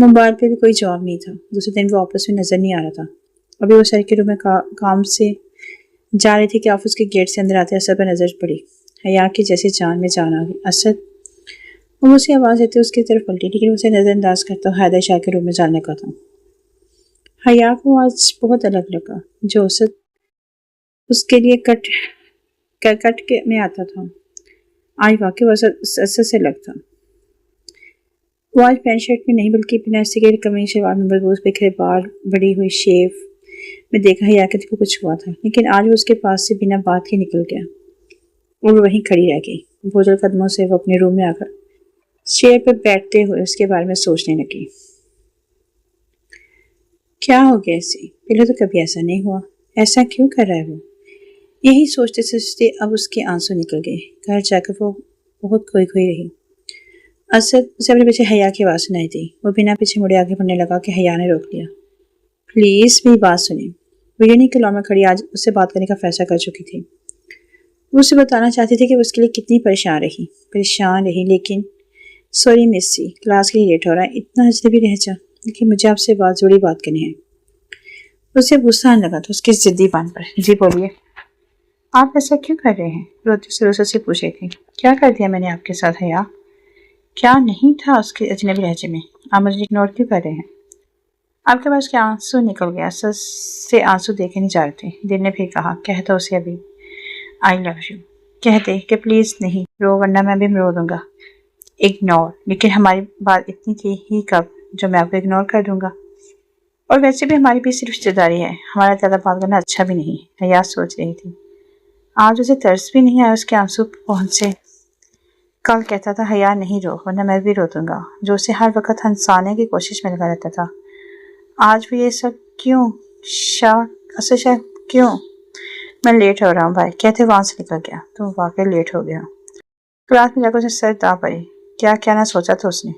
Mobile پہ بھی کوئی جواب نہیں تھا۔ دوسرے دن وہ آفس میں نظر نہیں آ رہا تھا۔ ابھی وہ سر کے روم میں کام سے جا رہی تھی کہ آفس کے گیٹ سے اندر آتے اسد پر نظر پڑی۔ حیا کی جیسے جان میں جان آ گئی۔ اسد، وہ اسی آواز دیتے اس کی طرف پلٹی، لیکن اسے نظر انداز کرتا حیدر شاہ کے روم میں جانے کا تھا۔ حیا کو آج بہت الگ لگا۔ جو اسد اس کے لیے کٹ کے میں آتا تھا، آج واقعی وہ اسد سے الگ تھا۔ وہ آج پینٹ شرٹ میں نہیں بلکہ بنا سگریٹ قمیص شلوار میں مضبوط بکھرے بال، بڑی ہوئی شیو میں دیکھا حیا کہ کو کچھ ہوا تھا، لیکن آج وہ اس کے پاس سے بنا بات کے نکل گیا اور وہ وہیں کھڑی رہ گئی۔ بوجھل قدموں سے وہ اپنے روم میں آ کر چیئر پر بیٹھتے ہوئے اس کے بارے میں سوچنے لگی۔ کیا ہو گیا اسے؟ پہلے تو کبھی ایسا نہیں ہوا، ایسا کیوں کر رہا ہے وہ؟ یہی سوچتے سوچتے اب اس کے آنسو نکل گئے۔ گھر جا کر وہ بہت کھوئی رہی۔ اسد اسے اپنے پیچھے حیا کی آواز سنائی دی۔ وہ بنا پیچھے مڑے آگے بڑھنے لگا کہ حیا نے روک لیا۔ پلیز میری بات سنیں۔ وہ یونی کے لو میں کھڑی آج اس سے بات کرنے کا فیصلہ کر چکی تھی۔ وہ اسے بتانا چاہتی تھی کہ وہ اس کے لیے کتنی پریشان رہی، لیکن سوری مسی، کلاس کے لیے لیٹ ہو رہا ہے، اتنا اجنبی رہ جا، لیکن مجھے آپ سے ضروری بات کرنی ہے۔ اسے غصہ آنے لگا تو اس کی ضدی پن پر۔ جی بولیے۔ آپ ایسا کیوں کر رہے ہیں؟ روتے سے پوچھے تھی۔ کیا کر دیا میں نے آپ کے ساتھ حیا؟ کیا نہیں تھا اس کے اجنبی لہجے میں؟ آپ مجھے اگنور کیوں کر رہے ہیں؟ آپ کے پاس کے آنسو نکل گیا۔ سس سے آنسو دیکھے نہیں جا رہے تھے۔ دل نے پھر کہا، کہہ دو اسے ابھی آئی لو یو، کہہ دے کہ پلیز نہیں رو، ورنہ میں بھی رو دوں گا۔ اگنور؟ لیکن ہماری بات اتنی تھی ہی کب جو میں آپ کو اگنور کر دوں گا؟ اور ویسے بھی ہماری بھی صرف رشتے داری ہے، ہمارا زیادہ بات کرنا اچھا بھی نہیں۔ حیا سوچ رہی تھی۔ آج اسے ترس بھی نہیں آیا اس کے آنسو پہنچے۔ کل کہتا تھا حیا نہیں رو، ورنہ میں بھی رو دوں گا، جو اسے ہر وقت ہنسانے کی کوشش میں لگا رہتا تھا۔ آج وہ یہ سب کیوں؟ شاہ کیوں؟ میں لیٹ ہو رہا ہوں بھائی، کہتے وہاں سے نکل گیا۔ تو واقعی لیٹ ہو گیا۔ کلاس میں جا کر اسے سر دا پڑی۔ کیا کہنا سوچا تھا اس نے،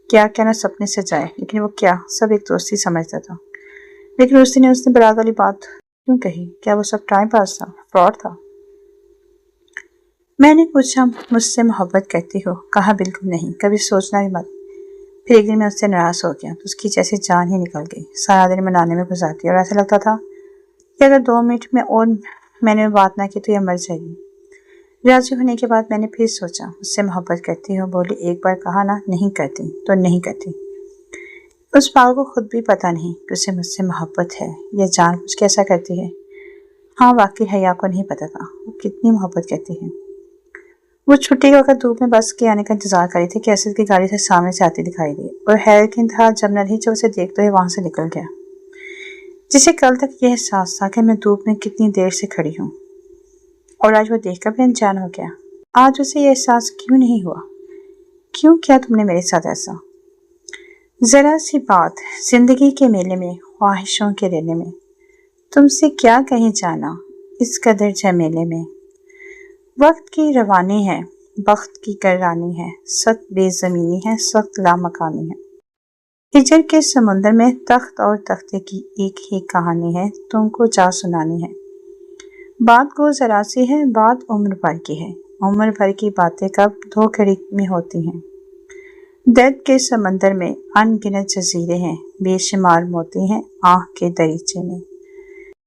کیا کہنا سپنے سے جائے، لیکن وہ کیا سب ایک دوستی سمجھتا تھا۔ لیکن اس نے برات والی بات کیوں کہی؟ کیا وہ سب ٹائم پاس تھا، فراڈ تھا؟ میں نے پوچھا مجھ سے محبت کرتی ہو؟ کہا بالکل نہیں، کبھی سوچنا بھی مت۔ پھر ایک دن میں اس سے ناراض ہو گیا تو اس کی جیسے جان ہی نکل گئی۔ سارا دن منانے میں گزارتی اور ایسا لگتا تھا کہ اگر 2 منٹ میں نے بات نہ کی تو یہ مر جائے گی۔ راضی ہونے کے بعد میں نے پھر سوچا اس سے محبت کرتی ہو؟ بولی ایک بار کہا نا نہیں کرتی تو نہیں کرتی۔ اس پاگل کو خود بھی پتہ نہیں کہ اسے مجھ سے محبت ہے یا جان بوجھ کے ایسا کرتی ہے۔ ہاں واقعی حیا کو نہیں پتا تھا وہ کتنی محبت کرتی ہے۔ وہ چھٹی کا وقت دھوپ میں بس کے آنے کا انتظار کر رہی تھی کہ اسد کی گاڑی سے سامنے سے آتی دکھائی دی، اور حیرت کی انتہا جب نہ رہی جب اسے دیکھتے ہوئے وہاں سے نکل گیا۔ جسے کل تک یہ احساس تھا کہ میں دھوپ میں کتنی دیر سے کھڑی ہوں، اور آج وہ دیکھ کر بھی انجان ہو گیا۔ آج اسے یہ احساس کیوں نہیں ہوا؟ کیوں کیا تم نے میرے ساتھ ایسا؟ ذرا سی بات زندگی کے میلے میں، خواہشوں کے ریلے میں، تم سے کیا کہیں جانا اس قدر جھمیلے میں۔ وقت کی روانی ہے، بخت کی کرانی ہے، سخت بے زمینی ہے، سخت لامکانی ہے۔ ہجر کے سمندر میں تخت اور تختے کی ایک ہی کہانی ہے، تم کو جا سنانی ہے۔ بات کو ذرا سی ہے، بات عمر بھر کی ہے، عمر بھر کی باتیں کب 2 گھڑی میں ہوتی ہیں۔ درد کے سمندر میں ان گنت جزیرے ہیں، بے شمار موتی ہیں آنکھ کے دریچے میں۔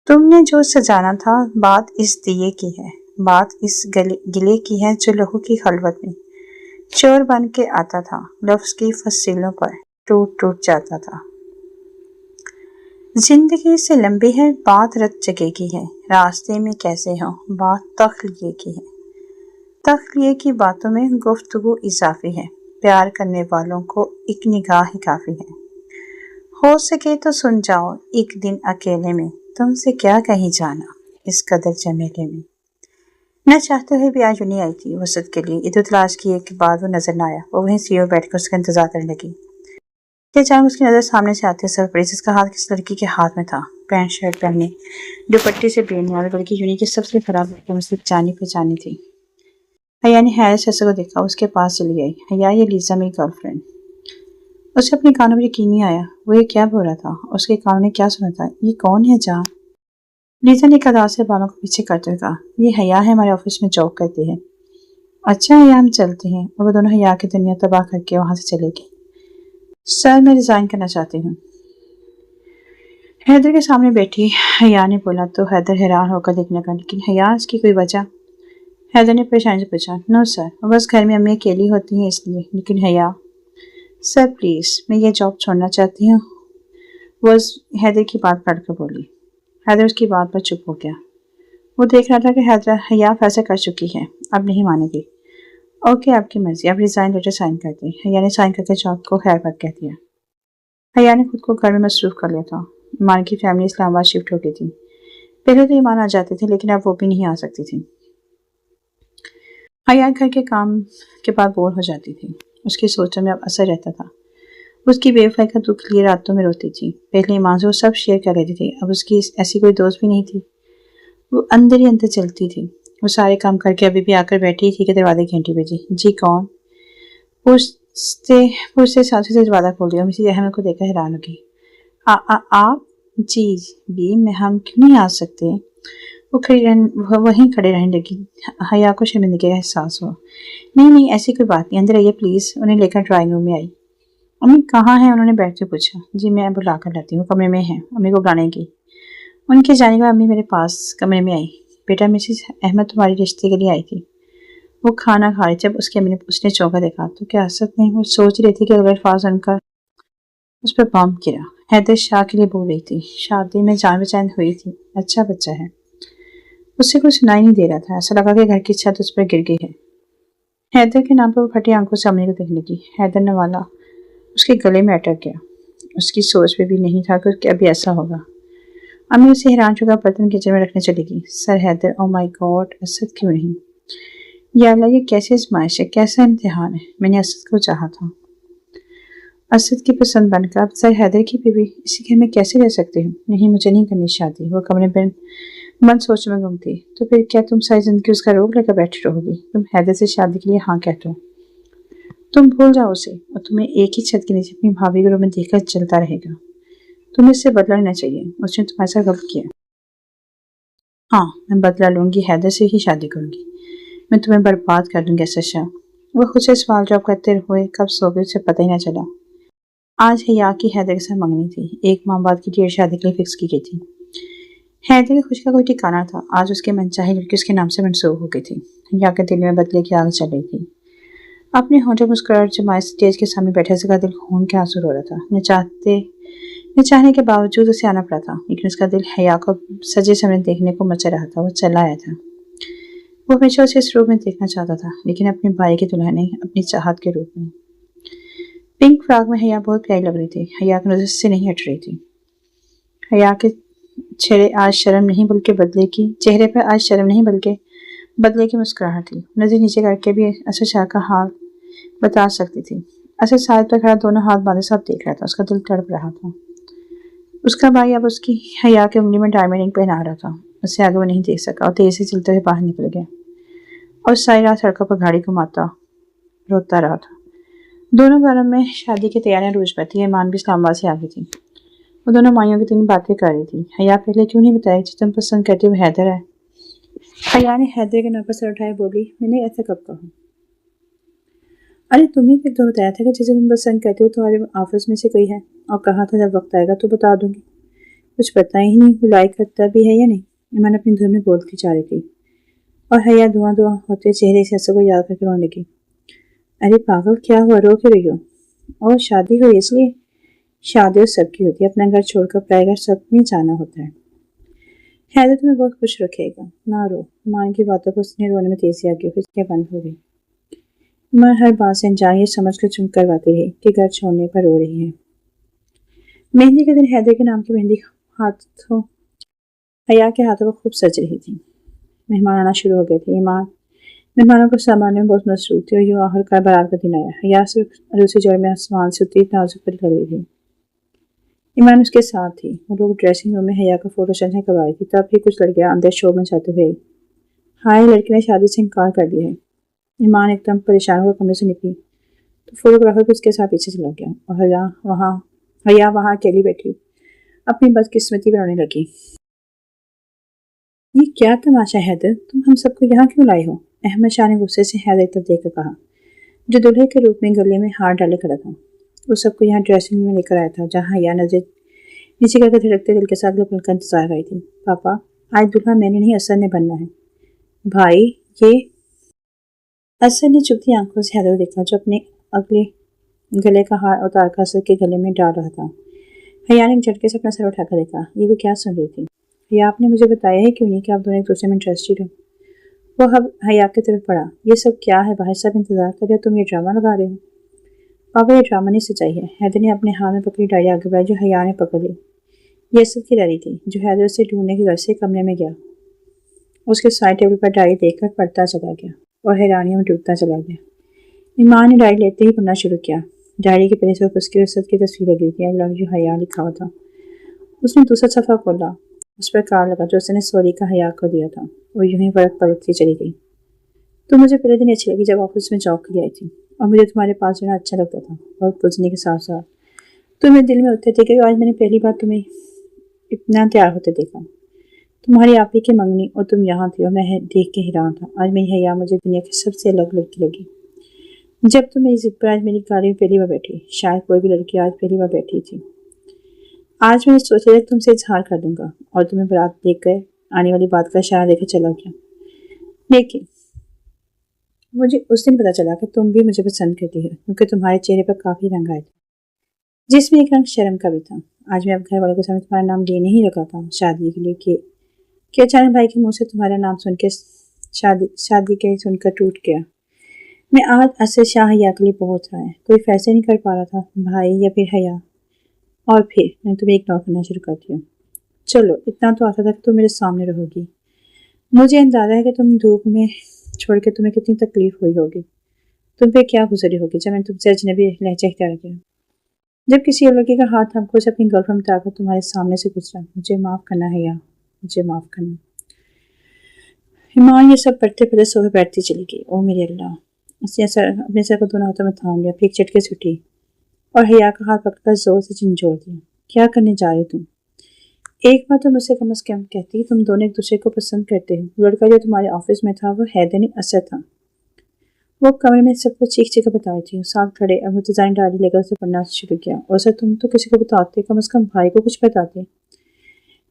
تم نے جو سجانا تھا بات اس دیے کی ہے، بات اس گلے کی ہے جو لہو کی خلوت میں چور بن کے آتا تھا، لفظ کی فصیلوں پر ٹوٹ ٹوٹ جاتا تھا۔ زندگی سے لمبی ہے بات رت جگہ کی ہے، راستے میں کیسے ہو بات تخلیے کی ہے۔ تخلیے کی باتوں میں گفتگو اضافی ہے، پیار کرنے والوں کو ایک نگاہ ہی کافی ہے۔ ہو سکے تو سن جاؤ ایک دن اکیلے میں، تم سے کیا کہیں جانا اس قدر جمیلے میں۔ نہ چاہتے ہوئے بھی آج نہیں آئی تھی وسط کے لیے۔ ادھر تلاش کیے کے بعد وہ نظر نہ آیا۔ وہ وہیں سیڑھی بیٹھ کر اس کا انتظار کرنے لگی کہ اچانک اس کی نظر سامنے سے آتے سر پڑی، جس کا ہاتھ کسی لڑکی کے ہاتھ میں تھا، پینٹ شرٹ پہنے، دوپٹے سے بیڑنے والی لڑکی یونی کی سب سے خراب لڑکی مجھ سے جانی پہچانی تھی۔ حیا نے حیرت سے اسد کو دیکھا، اس کے پاس چلی گئی۔ حیا یہ لیزا میری گرل فرینڈ۔ اسے اپنے کانوں میں یقین نہیں آیا، وہ یہ کیا بول رہا تھا، اس کے کانوں نے کیا سنا تھا۔ یہ کون ہے جان؟ لیزا نے کدار سے بالوں کو پیچھے کرتے ہوئے کہا، یہ حیا ہے، ہمارے آفس میں جاب کرتی ہے۔ اچھا حیا ہم چلتے ہیں۔ اور وہ دونوں حیا کی دنیا تباہ کر کے وہاں سے چلے گئے۔ سر میں ریزائن کرنا چاہتی ہوں۔ حیدر کے سامنے بیٹھی حیا نے بولا تو حیدر حیران ہو کر دیکھنے کا، لیکن حیا اس کی کوئی وجہ؟ حیدر نے پریشانی سے پوچھا۔ نو سر، بس گھر میں امی اکیلی ہوتی ہیں اس لیے۔ لیکن حیا، سر پلیز میں یہ جاب چھوڑنا چاہتی ہوں، وہ حیدر کی بات کاٹ کر بولی۔ حیدر اس کی بات پر چپ ہو گیا۔ وہ دیکھ رہا تھا کہ حیا فیصلہ کر چکی ہے، اب نہیں مانے گی۔ اوکے، آپ کی مرضی، آپ ریزائن لیٹر سائن کر دیں۔ حیا نے سائن کر کے جاب کو خیر بات کہہ دیا۔ حیا نے خود کو گھر میں مصروف کر لیا تھا۔ ایمان کی فیملی اسلام آباد شفٹ ہو گئی تھی۔ پہلے تو ایمان آ جاتے تھے لیکن اب وہ بھی نہیں آ سکتی تھی۔ حیا گھر کے کام کے بعد بور ہو جاتی تھی۔ اس کی سوچوں میں اب اثر رہتا تھا۔ اس کی بے وفائی کا دکھ لیے راتوں میں روتی تھی۔ پہلے ایمان سے وہ سب شیئر کر لیتی تھی، اب اس کی ایسی کوئی دوست بھی نہیں تھی۔ وہ اندر ہی اندر چلتی تھی۔ وہ سارے کام کر کے ابھی بھی آ کر بیٹھی تھی کہ دروازے کی گھنٹی بجی۔ جی کون؟ پوچھتے ساتھی سے دروازہ کھول دیا۔ مسز احمد کو دیکھ کر حیران ہو گئی۔ آپ؟ جی بھی میں ہم کیوں نہیں آ سکتے؟ وہ وہیں کھڑے رہنے لگی۔ حیا کو شرمندگی کا احساس ہوا۔ نہیں ایسی کوئی بات نہیں، اندر آئیے پلیز۔ انہیں لے کر ڈرائنگ روم میں آئی۔ امی کہاں ہیں؟ انہوں نے بیٹھتے پوچھا۔ جی میں بلا کر لاتی ہوں، کمرے میں ہیں، امی کو بلانے کی۔ ان کی جانے کے بعد امی میرے پاس کمرے میں آئی۔ بیٹا مسز احمد تمہاری رشتے کے لیے آئی تھی۔ وہ کھانا کھا رہی، جب اس کی امی نے اس نے چونکا دیکھا تو کیا حسرت نہیں، وہ سوچ رہی تھی کہ اگر الفاظ ان کا اس پر بم گرا۔ حیدر شاہ کے لیے بول رہی تھی، شادی میں جان بچان ہوئی تھی، اچھا بچہ ہے۔ اس سے کچھ سنائی نہیں دے رہا تھا، ایسا لگا کہ گھر کی چھت اس پر گر گئی ہے۔ حیدر کے نام پر وہ پھٹی آنکھوں سے امی کو دیکھنے لگی۔ حیدر نوالا اس کے گلے میں اٹک گیا۔ اس کی سوچ میں بھی نہیں تھا کہ ابھی ایسا ہوگا۔ امی اسے حیران شدہ برتن کچن میں رکھنے چلی گئی۔ سر حیدر، او مائی گاڈ، اسد کیوں نہیں؟ یا اللہ، یہ کیسے آزمائش ہے، کیسا امتحان ہے؟ میں نے اسد کو چاہا تھا، اسد کی پسند بن کر اب سر حیدر کی بیوی اسی گھر میں کیسے رہ سکتی ہوں؟ نہیں، مجھے نہیں کرنی شادی۔ وہ کمرے میں بند سوچوں میں گم تھی۔ تو پھر کیا تم ساری زندگی اس کا روک لے کر بیٹھی رہو گی؟ تم حیدر سے شادی کے لیے ہاں کہہ دو، تم بھول جاؤ اسے، اور تمہیں ایک ہی چھت کے نیچے اپنی بھابھی کے روم میں دیکھ کر چلتا رہے گا۔ تمہیں اس سے بدلہ لینا چاہیے، اس نے تمہارے ساتھ غلط کیا۔ ہاں، میں بدلہ لوں گی، حیدر سے ہی شادی کروں گی، میں تمہیں برباد کر دوں گی اسد شاہ۔ وہ خود سے سوال جواب کرتے ہوئے کب سو گئے اسے پتہ ہی نہ چلا۔ آج حیا کی حیدر کے ساتھ منگنی تھی، ایک ماہ بعد کی ڈیٹ شادی کے لیے فکس کی گئی تھی۔ حیدر کی خوشی کا کوئی ٹھکانہ تھا، آج اس کے منچاہی لڑکی اس کے نام سے منسوخ ہو گئی تھی۔ حیا کے دل میں بدلے کی آگ چل رہی تھی۔ اپنے ہونٹوں مسکراہٹ جمائے اسٹیج کے سامنے بیٹھے سے کا دل خون کے آنسو رو رہا تھا۔ نہ چاہنے کے باوجود اسے آنا پڑا تھا، لیکن اس کا دل حیا کو سجے سامنے دیکھنے کو مچل رہا تھا۔ وہ چلا آیا تھا۔ وہ ہمیشہ اسے اس روپ میں دیکھنا چاہتا تھا، لیکن اپنے بھائی کی دلہن نے اپنی چاہت کے روپ میں۔ پنک فراک میں حیا بہت پیاری لگ رہی تھی، حیا کی نظر سے نہیں ہٹ رہی تھی۔ حیا کے چہرے پر آج شرم نہیں بلکہ بدلے کی مسکراہٹ تھی۔ نظر نیچے کر کے بھی اسد شاہ کا حال بتا سکتی تھی۔ اسد سائد پر کھڑا دونوں ہاتھ باندھے سب دیکھ رہا تھا، اس کا دل تڑپ رہا تھا۔ اس کا بھائی اب اس کی حیا کے انگلی میں ڈائمنڈ رنگ پہنا رہا تھا۔ اس سے آگے وہ نہیں دیکھ سکا اور تیزی سے چلتے ہوئے باہر نکل گیا اور ساری رات سڑکوں پر گاڑی گھماتا روتا رہا تھا۔ دونوں گھروں میں شادی کی تیاریاں روز پر تھی۔ ایمان بھی اسلام آباد سے آ گئی تھی۔ وہ دونوں مائیوں کی تین باتیں کر رہی تھی۔ حیا پہلے کیوں نہیں بتایا کہ تم پسند کرتی وہ حیدر ہے؟ حیا نے حیدر کے نام پر سر اٹھائے بولی، میں نے ایسا کب کہا؟ ارے تم ہی تو بتایا تھا کہ جسے تم پسند کرتے ہو تمہارے آفس میں سے کوئی ہے، اور کہا تھا جب وقت آئے گا تو بتا دوں گی۔ کچھ پتا ہی نہیں وہ لائک کرتا بھی ہے یا نہیں۔ ایمان اپنی دھن میں بولتی جا رہی تھی اور حیا دعا ہوتے چہرے سے اسد کو یاد کر کے رونے لگی۔ ارے پاگل، کیا ہوا، رو کیوں رہی ہو؟ اور شادی ہوئی اس لیے؟ شادی اور سب کی ہوتی ہے، اپنا گھر چھوڑ کر پرائے گھر سب نہیں جانا ہوتا ہے۔ حیدر تمہیں بہت خوش رکھے گا، نہ رو۔ ایمان کی باتوں کو اس نے رونے میں تیزی آ گئی، پھر کیا بند ہو گئی۔ ایمان ہر بات سے انجان یہ سمجھ کر چپ کرواتی رہی کہ گھر چھوڑنے پر رو رہی ہے۔ مہندی کے دن حیدر کے نام کی مہندی حیا کے ہاتھوں پر خوب سج رہی تھی۔ مہمان آنا شروع ہو گئے تھے۔ ایمان مہمانوں کو سنبھالنے میں بہت مصروف تھی اور یوں آخر کار بارات کا دن آیا۔ حیا صرف روسی جوڑے میں آسمان سے اتنی نازک پری لگ رہی تھی۔ ایمان اس کے ساتھ تھی۔ وہ لوگ ڈریسنگ روم میں حیا کا فوٹو سینشن کروا رہی تھی، تب ہی کچھ لڑکیاں اندر شو میں جاتے ہوئے ہائے لڑکی نے شادی سے انکار کر دیا ہے۔ ایمان ایک دم پریشان ہو کر کمرے سے نکلی تو فوٹوگرافر بھی اس کے ساتھ پیچھے چلا گیا اور حیا وہاں اکیلی بیٹھی اپنی بدقسمتی بنانے لگی۔ یہ کیا تماشا ہے حیدر، تم ہم سب کو یہاں کیوں لائے ہو؟ احمد شاہ نے غصے سے حیدر کی طرف دیکھ کر کہا، جو دلہے کے روپ میں گلے میں ہار ڈالے کھڑا تھا۔ وہ سب کو یہاں ڈریسنگ روم میں لے کر آیا تھا، جہاں حیا نظر نیچے کر کے دھڑکتے دل کے ساتھ اگلے پل کا انتظار رہی تھی۔ پاپا، آج دلہا میں نے نہیں اثر نے بننا ہے۔ بھائی، یہ اثر نے چبھتی آنکھوں سے حیدر دیکھا جو اپنے اگلے گلے کا ہار اتار کر اثر کے گلے میں ڈال رہا تھا۔ حیا نے ایک جھٹکے سے اپنا سر اٹھا کر دیکھا۔ یہ وہ کیا سن رہی تھی؟ حیا، آپ نے مجھے بتایا ہے کیوں نہیں کہ آپ دونوں ایک دوسرے میں انٹرسٹڈ ہو؟ وہ اب حیا کی طرف پڑھا۔ یہ سب کیا ہے؟ باہر سب انتظار کر رہے ہو، تم یہ ڈرامہ لگا رہے ہو؟ پاپا، یہ ڈرامہ نہیں سچائی ہے۔ حیدر نے اپنے ہاتھ میں پکڑی ڈائری آگے بڑھائی جو حیا نے پکڑ لی۔ یہ اسد کی ڈائری تھی جو حیدر سے ڈھونڈنے کی غرض سے کمرے میں گیا۔ اس کے سائڈ ٹیبل پر ڈائری دیکھ کر پڑھتا چلا گیا اور حیرانیوں میں ڈوبتا چلا گیا۔ ایمان نے ڈائری لیتے ہی پڑھنا شروع کیا۔ ڈائری کے پہلے صرف اس کی اسد کی تصویر لگی تھی، آئی لو یو حیا لکھا ہوا تھا۔ اس نے دوسرا صفحہ کھولا، اس پر کارڈ لگا جو اس نے سوری کا حیا کو دیا تھا۔ وہ یوں ہی فرق پلٹتی چلی گئی۔ تو مجھے پہلے دن اچھی لگی جب آفس میں جاب کے لیے آئی تھی، اور مجھے تمہارے پاس جانا اچھا لگتا تھا۔ وقت گزرنے کے ساتھ ساتھ تو میرے دل میں اترتے تھے کہ آج میں نے پہلی بار تمہیں اتنا تیار ہوتے دیکھا۔ تمہاری آپی کی منگنی اور تم یہاں تھی اور میں دیکھ کے حیران تھا۔ آج میری حیا مجھے دنیا کی سب سے الگ لڑکی لگی۔ جب تم میری ضد پر آج میری گاڑی میں پہلی بار بیٹھی، شاید کوئی بھی لڑکی آج پہلی بار بیٹھی تھی، آج میں نے سوچا کہ تم سے اظہار کر دوں گا اور تمہیں برات دیکھ کر آنے والی بات کا اشارہ دے کر چلا گیا۔ لیکن مجھے اس دن پتا چلا کہ تم بھی مجھے پسند کرتی ہے، کیونکہ تمہارے چہرے پر کافی رنگ آئے تھے، جس میں ایک رنگ شرم کا بھی تھا۔ آج میں اب گھر والوں کے سامنے تمہارا نام لینے ہی لگا تھا شادی کے لیے کہ اچانک بھائی کے منہ سے تمہارا نام سن کے شادی کے سن کر ٹوٹ گیا۔ میں آج اسد شاہ حیا کے لیے بہت رہا ہے، کوئی فیصلہ نہیں کر پا رہا تھا، بھائی یا پھر حیا، اور پھر میں تمہیں اگنور کرنا شروع کر دیا۔ چلو اتنا تو آتا تھا کہ تم میرے سامنے رہو گی۔ مجھے اندازہ ہے کہ تم دھوپ میں چھوڑ کے تمہیں کتنی تکلیف ہوئی ہوگی، تم پہ کیا گزری ہوگی جب میں تم سے اجنبی لہجہ اختیار کیا، جب کسی اور لڑکی کا ہاتھ تھام کو اپنی گرل فرینڈ بتا کر تمہارے سامنے سے گزرا۔ مجھے معاف کرنا ہے یا مجھے معاف کرنا۔ ایمان یہ سب پڑھتے پڑھتے صبح بیٹھتی چلی گئی۔ او میرے اللہ! اس نے اپنے سر کو دونوں ہاتھوں میں تھام لیا، پھر ایک جھٹکے سے اٹھی اور حیا کا ہاتھ پکڑ کر زور سے جھنجھوڑ دیا۔ کیا کرنے جا رہی تم؟ ایک بار تو مجھ سے کم از کم کہتی کہ تم دونوں ایک دوسرے کو پسند کرتے ہو۔ لڑکا جو تمہارے آفس میں تھا وہ حیدر نہیں اسد تھا۔ وہ کمرے میں سب کو چیخ چیخ کر بتا رہی تھی اور ساتھ کھڑے اور متزائن ڈائری لے کر اسے پڑھنا شروع کیا۔ اور سر تم تو کسی کو بتاتے، کم از کم بھائی کو کچھ بتاتے۔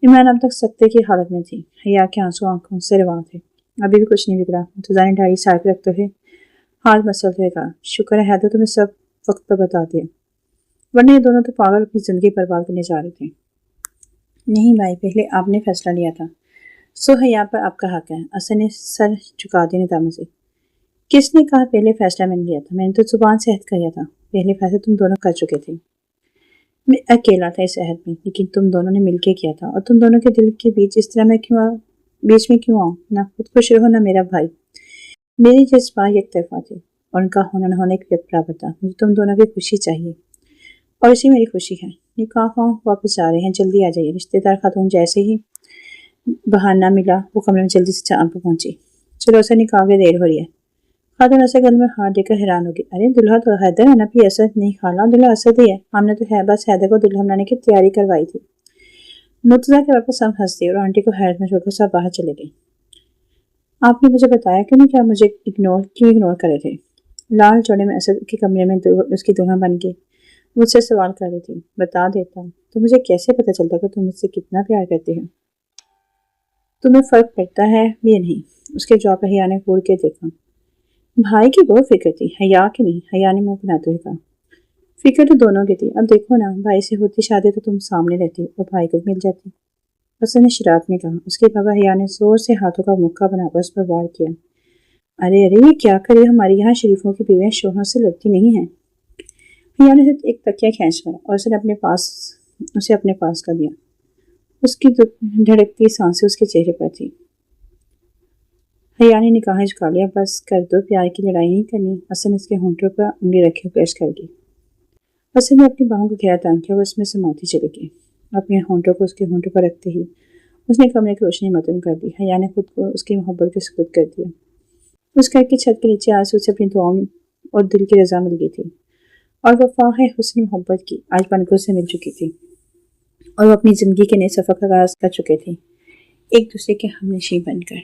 ایمان اب تک سکتے کی حالت میں تھی، حیا کے آنسو آنکھوں سے رواں تھے۔ ابھی بھی کچھ نہیں بگڑا، متزائن ڈائری سائڈ رکھتے ہوئے ہاتھ مسلتے ہوئے کہا، شکر ہے حیدر تمہیں سب وقت پر بتا دیا، ورنہ یہ دونوں تو پاگل اپنی زندگی برباد کرنے جا رہے تھے۔ نہیں بھائی، پہلے آپ نے فیصلہ لیا تھا، سو حیا پر آپ کا حق ہے۔ اسد نے سر جھکا دیا ندامت سے۔ کس نے کہا پہلے فیصلہ میں نے لیا تھا؟ میں نے تو زبان سے عہد کیا تھا، پہلے فیصلہ تم دونوں کر چکے تھے۔ میں اکیلا تھا اس عہد میں، لیکن تم دونوں نے مل کے کیا تھا، اور تم دونوں کے دل کے بیچ اس طرح میں کیوں آؤں؟ نہ خود خوش رہو نہ میرا بھائی۔ میرے جذبات یک طرفہ تھے اور ان کا ہونا نہ ہونا ایک برابر تھا۔ مجھے تم دونوں کی خوشی چاہیے اور اسی میری خوشی ہے۔ نکاح واپس آ رہے ہیں، جلدی آ جائیے۔ رشتے دار خاتون جیسے ہی بہانہ ملا وہ کمرے میں جلدی سے چاند پہ پہنچی۔ چلو اسے نکاح کے دیر ہو رہی ہے۔ خاتون اسے گل میں ہاتھ دے کر حیران ہوگی، ارے دلہا تو حیدر ہے نا؟ بھی اسد نہیں خالہ، دلہا اسد ہی ہے، ہم نے تو بس حیدر کو دلہا بنانے کی تیاری کروائی تھی۔ مرتضیٰ کے واپس سب ہنس دی اور آنٹی کو حیرت میں چھوڑ کر سب باہر چلے گئے۔ آپ نے مجھے بتایا کیوں نہیں کہ آپ مجھے اگنور کرے تھے؟ لال چوڑے میں اسد کے کمرے میں اس کی دلہن بن کے مجھ سے سوال کر رہی تھی۔ بتا دیتا تو مجھے کیسے پتا چلتا کہ تم مجھ سے کتنا پیار کرتے ہیں؟ تمہیں فرق پڑتا ہے بھی نہیں؟ اس کے جواب پر حیا نے گھور کے دیکھا۔ بھائی کی بہت فکر تھی، حیا کی نہیں، حیا نے منہ بناتے ہوئے کہا۔ فکر تو دونوں کی تھی، اب دیکھو نا، بھائی سے ہوتی شادی تو تم سامنے رہتی اور بھائی کو مل جاتی۔ اسد نے شرارت میں کہا۔ اس کے بابا حیا نے زور سے ہاتھوں کا مکہ بنا کر اس پر وار کیا۔ ارے یہ کیا کرے، ہماری یہاں شریفوں کی بیویاں شوہر سے لڑتی نہیں ہیں۔ حیا نے ایک تکیہ کھینچ مارا اور اسے اپنے پاس کر دیا۔ اس کی دھڑکتی سانسیں اس کے چہرے پر تھی۔ حیا نے نگاہیں جھکا لیا۔ بس کر دو، پیار کی لڑائی نہیں کرنی۔ اسد نے اس کے ہونٹوں پر انگلی رکھے پیش کر دی۔ اسد نے اپنی باہوں کو گھیرا تان کیا اور اس میں سماتی چلی گئی۔ اپنے ہونٹوں کو اس کے ہونٹوں پر رکھتے ہی اس نے کمرے کی روشنی متم کر دی۔ حیا نے خود کو اس کی محبت کے سپرد کر دیا۔ اس گھر کی چھت کے نیچے آج اسے اپنی دعاؤں اور دل کی رضا مل گئی تھی، اور وفا ہے حسن محبت کی آج بنکوں سے مل چکی تھی، اور وہ اپنی زندگی کے نئے سفر کا آغاز کر چکے تھے، ایک دوسرے کے ہم نشیں بن کر۔